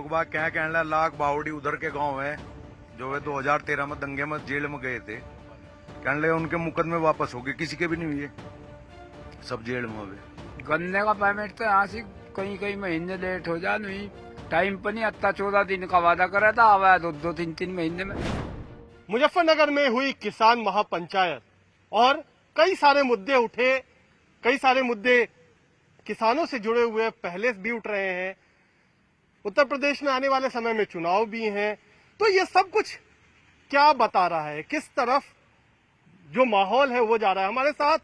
लोग बाग क्या कहने लाख बावड़ी उधर के गांव है जो वे 2013 में दंगे में जेल में गए थे। कहने लगे उनके मुकदमे वापस हो गए, किसी के भी नहीं हुए, सब जेल में हुए। गन्ने का पेमेंट तो यहाँ से कहीं कहीं महीने लेट हो जाए, नहीं टाइम पर नहीं आता। 14 दिन का वादा करा था, आवा 2-3 महीने में। मुजफ्फरनगर में हुई किसान महापंचायत और कई सारे मुद्दे उठे, कई सारे मुद्दे किसानों से जुड़े हुए पहले भी उठ रहे हैं। उत्तर प्रदेश में आने वाले समय में चुनाव भी हैं, तो ये सब कुछ क्या बता रहा है, किस तरफ जो माहौल है वो जा रहा है। हमारे साथ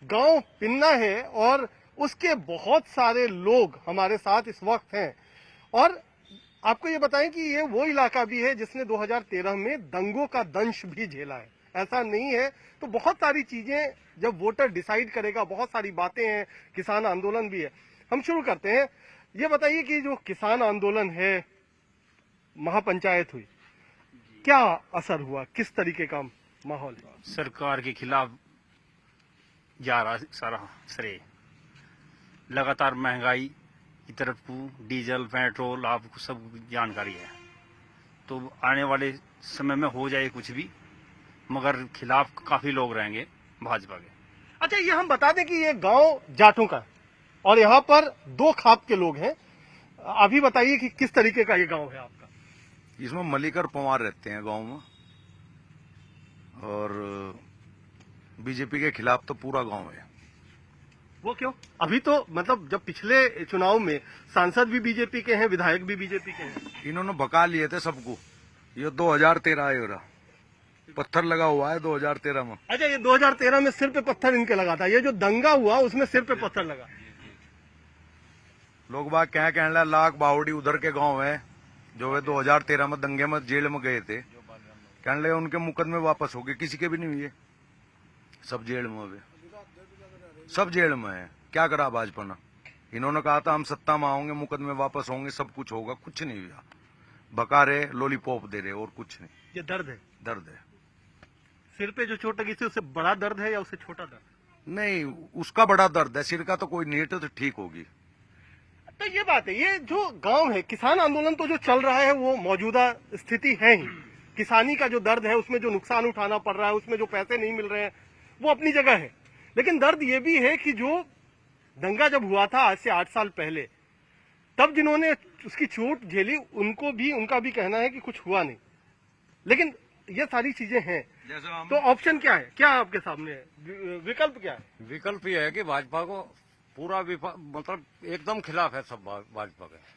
गांव पिन्ना है और उसके बहुत सारे लोग हमारे साथ इस वक्त हैं। और आपको ये बताएं कि ये वो इलाका भी है जिसने 2013 में दंगों का दंश भी झेला है। ऐसा नहीं है तो बहुत सारी चीजें जब वोटर डिसाइड करेगा, बहुत सारी बातें हैं, किसान आंदोलन भी है। हम शुरू करते हैं। ये बताइए कि जो किसान आंदोलन है, महापंचायत हुई, क्या असर हुआ, किस तरीके का माहौल है? सरकार के खिलाफ जा रहा सारा श्रेय। लगातार महंगाई की तरफ को डीजल पेट्रोल आपको सब जानकारी है, तो आने वाले समय में हो जाए कुछ भी, मगर खिलाफ काफी लोग रहेंगे भाजपा के। अच्छा, ये हम बता दें कि ये गांव जाटों का है और यहाँ पर 2 खाप के लोग हैं। अभी बताइए कि किस तरीके का ये गांव है आपका? इसमें मलिकर पवार रहते हैं गांव में, और बीजेपी के खिलाफ तो पूरा गांव है। वो क्यों? अभी तो मतलब जब पिछले चुनाव में सांसद भी बीजेपी के हैं, विधायक भी बीजेपी के हैं। इन्होंने भगा लिए थे सबको। ये 2013 है, हो रहा पत्थर लगा हुआ है 2013 में। अच्छा, ये 2013 में सिर पे पत्थर इनके लगा था। ये जो दंगा हुआ उसमें सिर पे पत्थर लगा। लोग बाग क्या कहने लाख बावड़ी उधर के गांव है जो वे 2013 में दंगे में जेल में गए थे। कहने लगे उनके मुकदमे वापस हो गए, किसी के भी नहीं हुए, सब जेल में हुए, सब जेल में है। क्या करा भाजपा ने? इन्होंने कहा था हम सत्ता में आओगे, मुकदमे वापस होंगे, सब कुछ होगा, कुछ नहीं हुआ। बका रहे, लॉलीपॉप दे रहे, और कुछ नहीं। ये दर्द है, दर्द है। सिर पे जो चोट लगी थी उससे बड़ा दर्द है या उससे छोटा दर्द? नहीं, उसका बड़ा दर्द है, सिर का तो कोई नहीं है, तो ठीक होगी। तो ये बात है, ये जो गांव है, किसान आंदोलन तो जो चल रहा है वो मौजूदा स्थिति है ही। किसानी का जो दर्द है, उसमें जो नुकसान उठाना पड़ रहा है, उसमें जो पैसे नहीं मिल रहे हैं, वो अपनी जगह है। लेकिन दर्द ये भी है कि जो दंगा जब हुआ था आज से 8 साल पहले, तब जिन्होंने उसकी चोट झेली उनका भी कहना है कि कुछ हुआ नहीं। लेकिन ये सारी चीजें हैं, तो ऑप्शन क्या है, क्या आपके सामने है, विकल्प क्या है? विकल्प ये है कि भाजपा को पूरा मतलब एकदम खिलाफ है सब भाजपा के।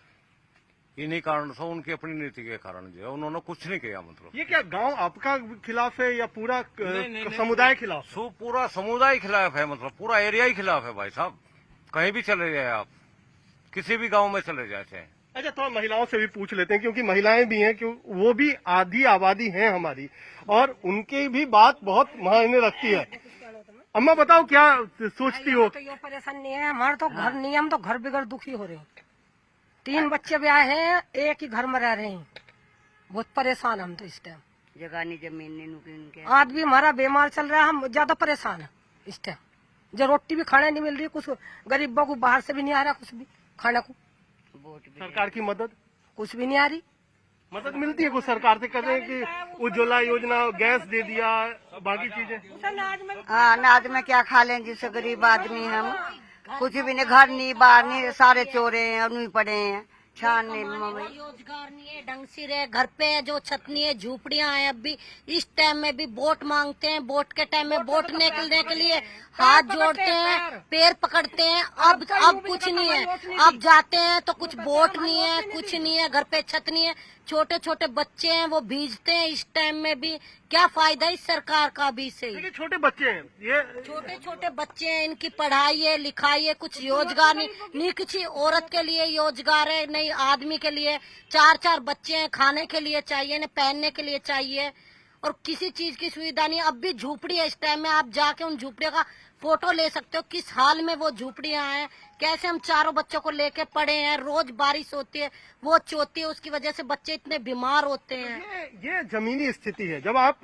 इन्हीं कारण से, उनकी अपनी नीति के कारण जो है उन्होंने कुछ नहीं किया। मतलब ये क्या गांव आपका खिलाफ है या पूरा समुदाय खिलाफ? पूरा समुदाय खिलाफ है, मतलब पूरा एरिया ही खिलाफ है भाई साहब। कहीं भी चले जाए आप, किसी भी गांव में चले जाते हैं। अच्छा, थोड़ा महिलाओं से भी पूछ लेते हैं, क्योंकि महिलाएं भी हैं, क्यों वो भी आधी आबादी है हमारी, और उनकी भी बात बहुत मायने रखती है। अम्मा बताओ, क्या सोचती हो? तो ये परेशान नहीं है, हमारे तो घर नहीं है, हम तो घर बिगड़ दुखी हो रहे हैं। 3 बच्चे ब्याह हैं, एक ही घर में रह रहे हैं, बहुत परेशान हम तो इस टाइम। जगह नहीं, जमीन नहीं, आदमी हमारा बीमार चल रहा है, हम ज्यादा परेशान है इस टाइम। जो रोटी भी खाने नहीं मिल रही, कुछ गरीबों को बाहर से भी नहीं आ रहा, कुछ भी खाने को। सरकार की मदद कुछ भी नहीं आ रही। मदद मिलती है कुछ सरकार से? कहते हैं कि उज्ज्वला योजना, गैस दे दिया, बाकी चीजें। अनाज में क्या खा लें, जिससे गरीब आदमी हम, कुछ भी नहीं, घर नहीं, बाहर नहीं, सारे चोरे हैं, उन्हीं पड़े हैं, छान नहीं, रोजगार नहीं है, ढंग से रहे, घर पे जो छत नहीं है, झूपड़ियां हैं। अब भी इस टाइम में भी वोट मांगते हैं, वोट के टाइम में वोट निकलने के लिए हाथ जोड़ते हैं, पैर पकड़ते हैं। अब कुछ नहीं है, अब जाते हैं तो कुछ वोट नहीं है, कुछ नहीं है, घर पे छत नहीं है, छोटे छोटे बच्चे हैं वो भीजते हैं। इस टाइम में भी क्या फायदा इस सरकार का भी से? छोटे बच्चे हैं, ये छोटे छोटे बच्चे हैं, इनकी पढ़ाई है, लिखाई है, कुछ रोजगार नहीं किसी औरत के लिए रोजगार है, नहीं आदमी के लिए। 4 बच्चे हैं, खाने के लिए चाहिए, न पहनने के लिए चाहिए, और किसी चीज की सुविधा नहीं। अब भी झूपड़ी है, इस टाइम में आप जाके उन झूपड़ियों का फोटो ले सकते हो, किस हाल में वो झूपड़ियां हैं, कैसे हम 4 बच्चों को लेके पड़े हैं। रोज बारिश होती है, वो चोती है, उसकी वजह से बच्चे इतने बीमार होते हैं। ये जमीनी स्थिति है। जब आप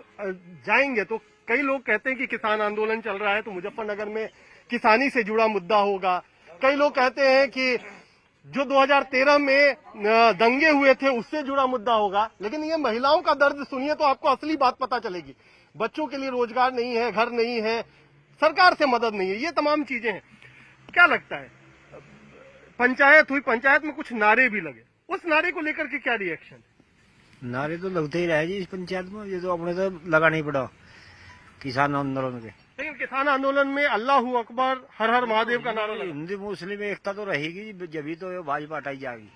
जाएंगे तो कई लोग कहते हैं कि किसान आंदोलन चल रहा है तो मुजफ्फरनगर में किसानी से जुड़ा मुद्दा होगा। कई लोग कहते हैं कि जो 2013 में दंगे हुए थे उससे जुड़ा मुद्दा होगा, लेकिन ये महिलाओं का दर्द सुनिए तो आपको असली बात पता चलेगी। बच्चों के लिए रोजगार नहीं है, घर नहीं है, सरकार से मदद नहीं है, ये तमाम चीजें हैं। क्या लगता है, पंचायत हुई, पंचायत में कुछ नारे भी लगे, उस नारे को लेकर के क्या रिएक्शन? नारे तो लगते ही रहे जी इस पंचायत में, ये तो अपने तो लगा नहीं पड़ा किसान आंदोलन के। लेकिन किसान आंदोलन में अल्लाह अकबर, हर हर महादेव का नारा लगा। हिंदू मुस्लिम एकता तो रहेगी, जब तो ये भाजपा हटाई जाएगी।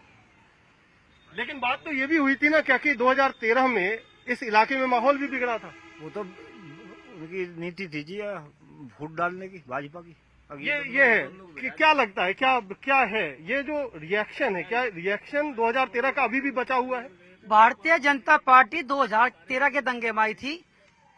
लेकिन बात तो ये भी हुई थी ना क्या कि 2013 में इस इलाके में माहौल भी बिगड़ा था। वो तो उनकी नीति थी जी वोट डालने की भाजपा की। ये है कि क्या लगता है, क्या है ये जो रिएक्शन है, क्या रिएक्शन 2013 का अभी भी बचा हुआ है? भारतीय जनता पार्टी 2013 के दंगे में आई थी,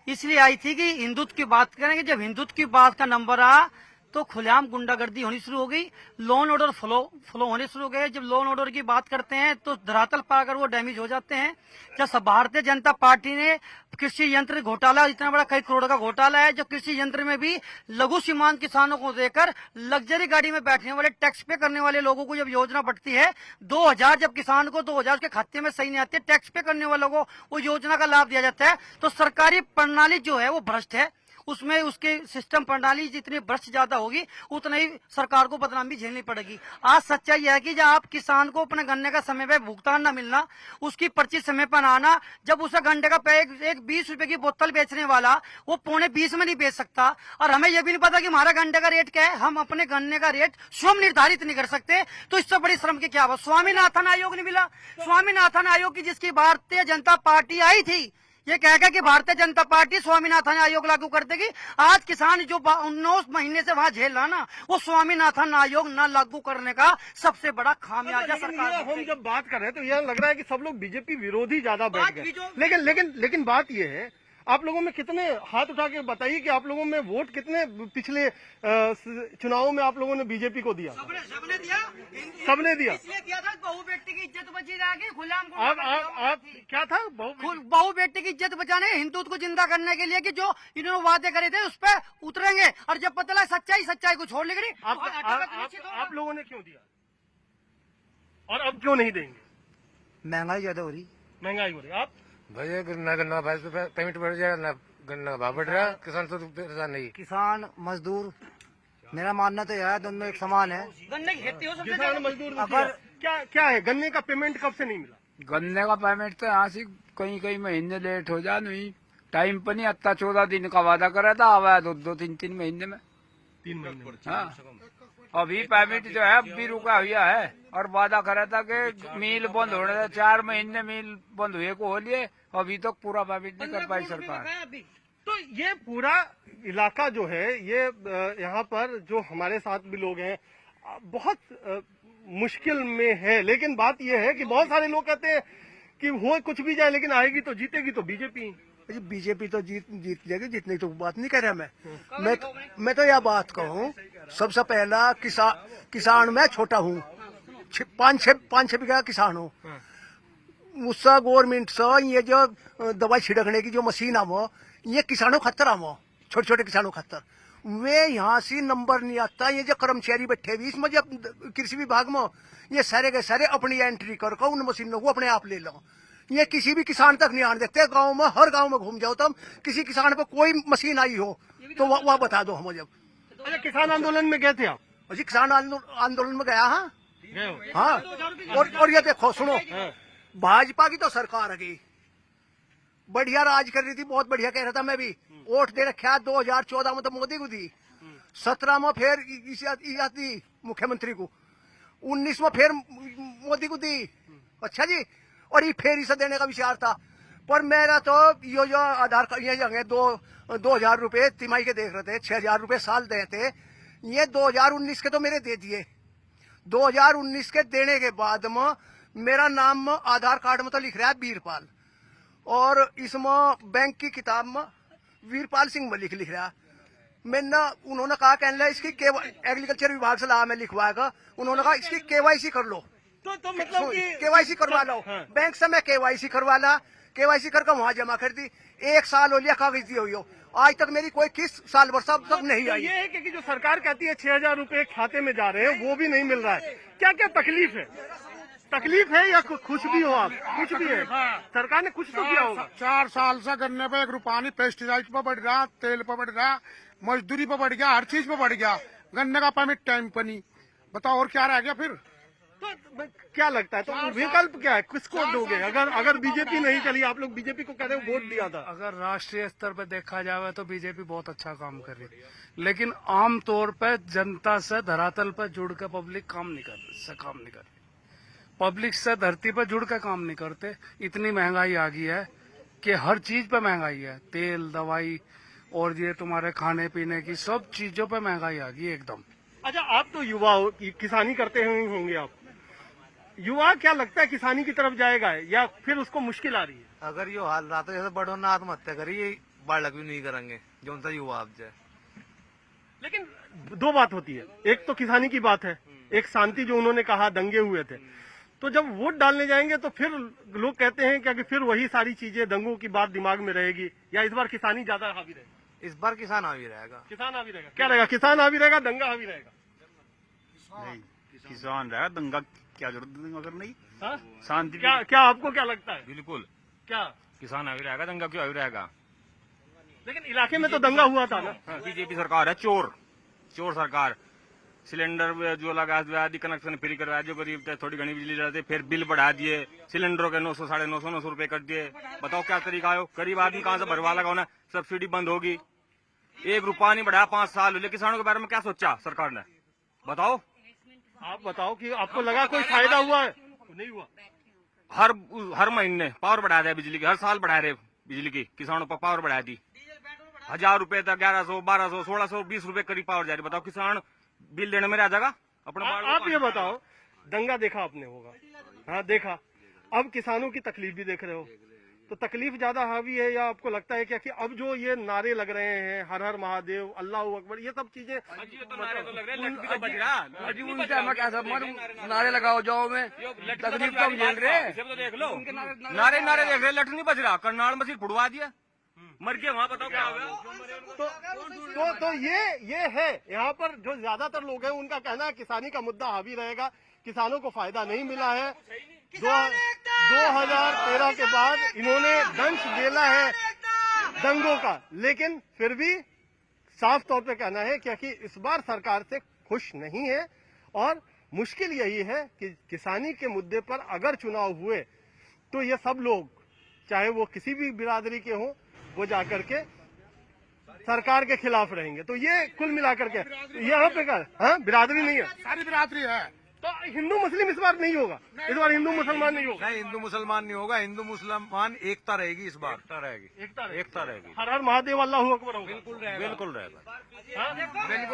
इसलिए आई थी कि हिंदुत्व की बात करेंगे। जब हिंदुत्व की बात का नंबर आया तो खुलेआम गुंडागर्दी होनी शुरू हो गई, लॉ ऑर्डर फ्लो होने शुरू हो गए। जब लॉ ऑर्डर की बात करते हैं तो धरातल पर आकर वो डैमेज हो जाते हैं। जब भारतीय जनता पार्टी ने कृषि यंत्र घोटाला, इतना बड़ा कई करोड़ का घोटाला है, जो कृषि यंत्र में भी लघु सीमांत किसानों को देकर लग्जरी गाड़ी में बैठने वाले, टैक्स पे करने वाले लोगों को जब योजना बढ़ती है 2000, जब किसान को 2000 उसके खाते में सही नहीं आते, टैक्स पे करने वालों को वो योजना का लाभ दिया जाता है। तो सरकारी प्रणाली जो है वो भ्रष्ट है, उसमें उसके सिस्टम प्रणाली जितनी भ्रष्ट ज्यादा होगी उतना ही सरकार को बदनामी झेलनी पड़ेगी। आज सच्चाई है कि जब आप किसान को अपने गन्ने का समय पे भुगतान न मिलना, उसकी पर्ची समय पर आना, जब उसे गन्ने का एक 20 रुपए की बोतल बेचने वाला वो 20.25 में नहीं बेच सकता, और हमें यह भी नहीं पता कि हमारा गन्ने का रेट क्या है, हम अपने गन्ने का रेट स्वयं निर्धारित नहीं कर सकते, तो इससे बड़ी श्रम की क्या बात। स्वामीनाथन आयोग नहीं मिला, स्वामीनाथन आयोग की जिसकी भारतीय जनता पार्टी आई थी, ये कहेगा कि भारतीय जनता पार्टी स्वामीनाथन आयोग लागू कर देगी। आज किसान जो 9 महीने से वहां झेल रहा ना, वो स्वामीनाथन आयोग न लागू करने का सबसे बड़ा खामियाजा सरकार। हम जब बात कर रहे हैं तो यह लग रहा है कि सब लोग बीजेपी विरोधी ज्यादा बैठ गए। लेकिन बात यह है, आप लोगों में कितने, हाथ उठा के बताइए कि आप लोगों में वोट कितने पिछले चुनावों में आप लोगों ने बीजेपी को दिया? सबने दिया, सबने दिया। इसलिए दिया था बहु बेटी की इज्जत बची रहेगी। खुलेआम आप क्या था, बहु बेटी की इज्जत बचाने, हिंदुत्व को जिंदा करने के लिए कि जो इन्होंने वादे करे थे उस पर उतरेंगे, और जब पता लगा सच्चाई को छोड़ लेंगे। आप लोगों ने क्यों दिया और अब क्यों नहीं देंगे? महंगाई ज्यादा हो रही, महंगाई हो रही। आप भैया गन्ना पेमेंट बढ़ जाएगा, गन्ना का भाव बढ़ रहा है, किसान तो परेशान नहीं। किसान मजदूर, मेरा मानना तो यह है दोनों एक समान है। गन्ने की खेती हो सबसे किसान मजदूर अगर क्या है, गन्ने का पेमेंट कब से नहीं मिला? गन्ने का पेमेंट तो यहाँ से कई महीने लेट हो जा, नहीं टाइम पर नहीं आता। 14 दिन का वादा करा था, आवा 2-3 महीने में, 3 महीने। हाँ, अभी पेमेंट जो है अभी रुका हुआ है, और वादा करा था कि मिल बंद होने था, 4 महीने मिल बंद हुए को हो लिए, अभी तक पूरा पेमेंट नहीं कर पाई सरकार। तो ये पूरा इलाका जो है, ये यहाँ पर जो हमारे साथ भी लोग हैं बहुत मुश्किल में है। लेकिन बात ये है कि बहुत सारे लोग कहते हैं कि हो कुछ भी जाए, लेकिन आएगी तो जीतेगी तो बीजेपी। बीजेपी तो जीत जाएगी, जीतने की तो बात नहीं कर रहा मैं तो यह बात कहूँ, सबसे पहला किसान मैं छोटा हूँ, 5-6 बीघा किसान हूँ। उससे गवर्नमेंट से ये जो दवाई छिड़कने की जो मशीन आवो, ये किसानों खतर आवो, छोटे किसानों खतर, वे यहाँ से नंबर नहीं आता। ये जो कर्मचारी बैठे भी इसमें जब कृषि विभाग में, ये सारे के सारे अपनी एंट्री कर उन मशीनों को अपने आप ले लो। ये किसी भी किसान तक नहीं आने देते। गांव में, हर गांव में घूम जाओ तुम, किसी किसान पे कोई मशीन आई हो तो वह बता दो हमें। जब अच्छा, किसान आंदोलन में गए थे आप? जी किसान आंदोलन में गया। हाँ, और ये देखो सुनो, भाजपा की तो सरकार है, बढ़िया राज कर रही थी, बहुत बढ़िया कह रहा था मैं भी। वोट दे रखा 2014 में तो मोदी को दी, 17 में फिर दी मुख्यमंत्री को, 19 में फिर मोदी को दी। अच्छा जी, और ये फिर इसे देने का विचार था। पर मेरा तो ये जो आधार कार्ड ये जगह 2,000 रुपए तिमाही के देख रहे थे, 6,000 रुपए साल देते, ये 2019 के तो मेरे दे दिए। 2019 के देने के बाद में मेरा नाम आधार कार्ड में तो लिख रहा है वीरपाल, और इसमें बैंक की किताब में वीरपाल सिंह मलिक लिख रहा है। मैंने उन्होंने कहा कहने इसकी एग्रीकल्चर विभाग से ला मैं लिखवाएगा, उन्होंने कहा इसकी KYC कर लो, तो मतलब कि KYC करवा लो। बैंक से मैं KYC करवा ला, केवाईसी करके वहाँ जमा कर दी, 1 साल हो लिया कागज दिए हुई हो, आज तक मेरी कोई किस्त साल भर सब तक नहीं आई। ये है कि जो सरकार कहती है 6,000 रुपए खाते में जा रहे हैं वो भी नहीं मिल रहा है, क्या क्या तकलीफ है? तकलीफ है या खुश भी हो आप? कुछ भी है, सरकार ने कुछ तो किया होगा। 4 साल से गन्ने पे 1 रुपया नहीं, पेस्टिसाइड पे बढ़ रहा, तेल पे बढ़ रहा, मजदूरी पे बढ़ गया, हर चीज पे बढ़ गया, गन्ने का परमिट टाइम पर नहीं, बताओ और क्या रह गया फिर? तो क्या लगता है, तो विकल्प क्या है, किसको दोगे? अगर बीजेपी नहीं चली, आप लोग बीजेपी को कह रहे हो, वोट दिया था। अगर राष्ट्रीय स्तर पर देखा जाए तो बीजेपी बहुत अच्छा काम कर रही है, लेकिन आम तौर पर जनता से धरातल पर जुड़ कर पब्लिक काम नहीं कर रही। पब्लिक से धरती पर जुड़ कर काम नहीं करते। इतनी महंगाई आ गई है कि हर चीज पे महंगाई है, तेल, दवाई और ये तुम्हारे खाने पीने की सब चीजों पे महंगाई आ गई है एकदम। अच्छा, आप तो युवा हो, किसानी करते होंगे आप, युवा क्या लगता है किसानी की तरफ जाएगा या फिर उसको मुश्किल आ रही है? अगर यो हाल रहा तो जैसे बड़ों ने आत्महत्या करी, ये बालक भी नहीं करेंगे जो उनका युवा आप जाए। लेकिन 2 बात होती है, एक तो किसानी की बात है, एक शांति जो उन्होंने कहा दंगे हुए थे, तो जब वोट डालने जाएंगे तो फिर लोग कहते हैं कि फिर वही सारी चीजें, दंगों की बात दिमाग में रहेगी, या इस बार किसानी ज्यादा हावी रहेगा? इस बार किसान हावी रहेगा। किसान हावी रहेगा, क्या रहेगा? किसान हावी रहेगा, दंगा हावी रहेगा? नहीं, किसान रहेगा, दंगा क्या जरूरत दंगा करने की? शांति। क्या आपको क्या लगता है? बिल्कुल क्या किसान हावी रहेगा, दंगा क्यों हावी रहेगा? लेकिन इलाके में तो दंगा हुआ था ना। बीजेपी सरकार है, चोर सरकार। सिलेंडर जो लगा दिया, कनेक्शन फ्री करवा दिए, गरीब थे, थोड़ी घनी बिजली रहते, फिर बिल बढ़ा दिए, सिलेंडरों के 900, 950 रुपए कर दिए। बताओ क्या तरीका है? गरीब आदमी कहाँ से भरवा लगा होना? सब्सिडी बंद होगी, 1 रुपया नहीं बढ़ाया 5 साल हुए। किसानों के बारे में क्या सोचा सरकार ने? बताओ, आप बताओ कि आपको लगा कोई फायदा हुआ है? नहीं हुआ। हर महीने पावर बढ़ा दिया बिजली की, हर साल बढ़ा रहे बिजली की, किसानों पर पावर बढ़ा दी, 1000 रुपए तक, 1100, 1200, 1600, 20 रुपए करीब पावर जा रही। बताओ किसान बिल देने में रह जाएगा अपने? आप ये बताओ, दंगा देखा आपने होगा, हाँ देखा, अब किसानों की तकलीफ भी देख रहे हो, तो तकलीफ ज्यादा हावी है या आपको लगता है क्या कि अब जो ये नारे लग रहे हैं, हर हर महादेव, अल्लाह अकबर, ये सब चीजें नारे लगाओ जाओ में तकलीफ कम झेल रहे, देख लो, नारे देख रहे, लठ नहीं बज रहा, करनाल मसीह फुड़वा दिया, मर गया वहाँ। बताओ क्या होगा? तो ये है, यहाँ पर जो ज्यादातर लोग हैं उनका कहना है किसानी का मुद्दा हावी रहेगा, किसानों को फायदा नहीं मिला है। 2013 के बाद इन्होंने दंश झेला है दंगों का, लेकिन फिर भी साफ तौर पे कहना है क्योंकि इस बार सरकार से खुश नहीं है, और मुश्किल यही है कि किसानी के मुद्दे पर अगर चुनाव हुए तो ये सब लोग, चाहे वो किसी भी बिरादरी के हों, वो जाकर के सरकार के खिलाफ रहेंगे। तो ये कुल मिलाकर के यहाँ पे हाँ, बिरादरी नहीं है, सारी बिरादरी है। तो हिंदू मुस्लिम इस बार नहीं होगा, इस बार हिंदू मुसलमान नहीं होगा। नहीं, हिंदू मुसलमान नहीं होगा, हिंदू मुसलमान एकता रहेगी इस बार। एकता रहेगी। हर हर महादेव अल्लाह अकबर होगा। बिल्कुल रहेगा बिल्कुल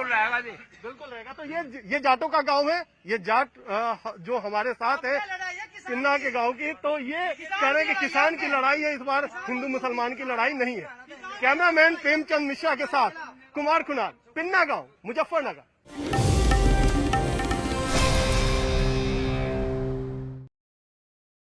रहेगा जी, बिल्कुल रहेगा। तो ये जाटों का गांव है, ये जाट जो हमारे साथ है पिन्ना के गांव की, तो ये कह रहे हैं कि किसान की लड़ाई है, इस बार हिंदू मुसलमान की लड़ाई नहीं है। कैमरामैन प्रेमचंद मिश्रा के साथ कुमार कुणाल, पिन्ना गांव, मुजफ्फरनगर।